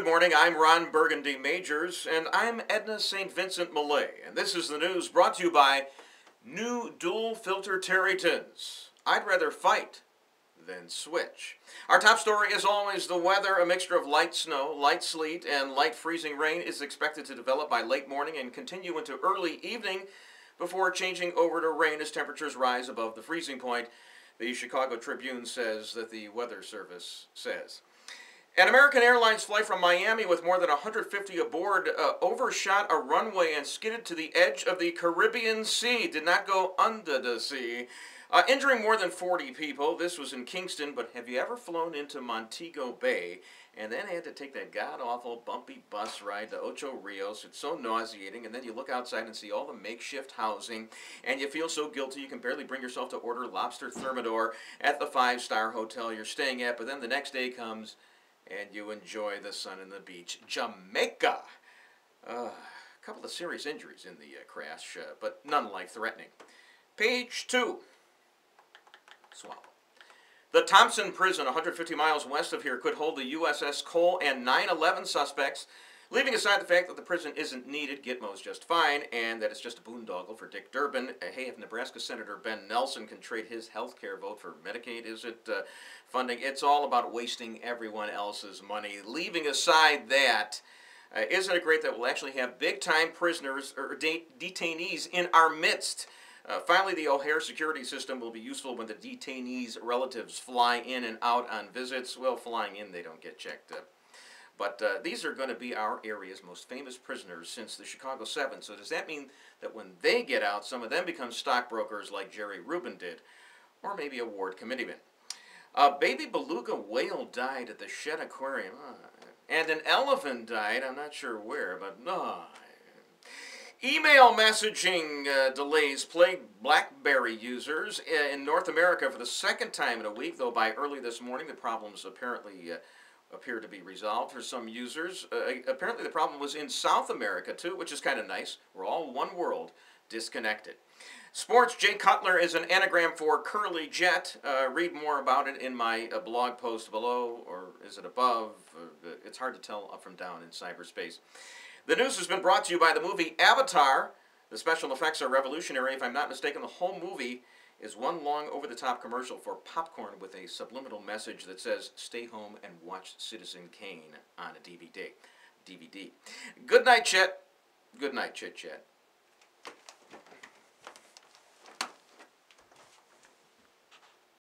good morning. I'm Ron Burgundy Majors, and I'm Edna St. Vincent Millay. And this is the news brought to you by new dual-filter Terrytons. I'd rather fight than switch. Our top story is always the weather. A mixture of light snow, light sleet, and light freezing rain is expected to develop by late morning and continue into early evening before changing over to rain as temperatures rise above the freezing point, the Chicago Tribune says that the Weather Service says. An American Airlines flight from Miami with more than 150 aboard overshot a runway and skidded to the edge of the Caribbean Sea. Did not go under the sea, injuring more than 40 people. This was in Kingston, but have you ever flown into Montego Bay and then had to take that god-awful bumpy bus ride to Ocho Rios? It's so nauseating, and then you look outside and see all the makeshift housing, and you feel so guilty you can barely bring yourself to order lobster thermidor at the five-star hotel you're staying at, but then the next day comes and you enjoy the sun and the beach. Jamaica. A couple of serious injuries in the crash, but none life-threatening. Page 2. Swallow. The Thompson Prison, 150 miles west of here, could hold the USS Cole and 9/11 suspects, leaving aside the fact that the prison isn't needed, Gitmo's just fine, and that it's just a boondoggle for Dick Durbin. Hey, if Nebraska Senator Ben Nelson can trade his health care vote for Medicaid, is it funding? It's all about wasting everyone else's money. Leaving aside that, isn't it great that we'll actually have big-time prisoners or detainees in our midst? Finally, the O'Hare security system will be useful when the detainees' relatives fly in and out on visits. Well, flying in, they don't get checked. But these are going to be our area's most famous prisoners since the Chicago 7. So does that mean that when they get out, some of them become stockbrokers like Jerry Rubin did? Or maybe a ward committeeman? A baby beluga whale died at the Shedd Aquarium. And an elephant died, I'm not sure where, but Email messaging delays plague BlackBerry users in North America for the second time in a week, though by early this morning the problems apparently appear to be resolved for some users. Apparently the problem was in South America too, which is kind of nice. We're all one world, disconnected. Sports, Jay Cutler is an anagram for Curly Jet. Read more about it in my blog post below, or is it above? It's hard to tell up from down in cyberspace. The news has been brought to you by the movie Avatar. The special effects are revolutionary. If I'm not mistaken, the whole movie is one long over-the-top commercial for popcorn with a subliminal message that says, stay home and watch Citizen Kane on a DVD. Good night, Chet. Good night, Chit Chat.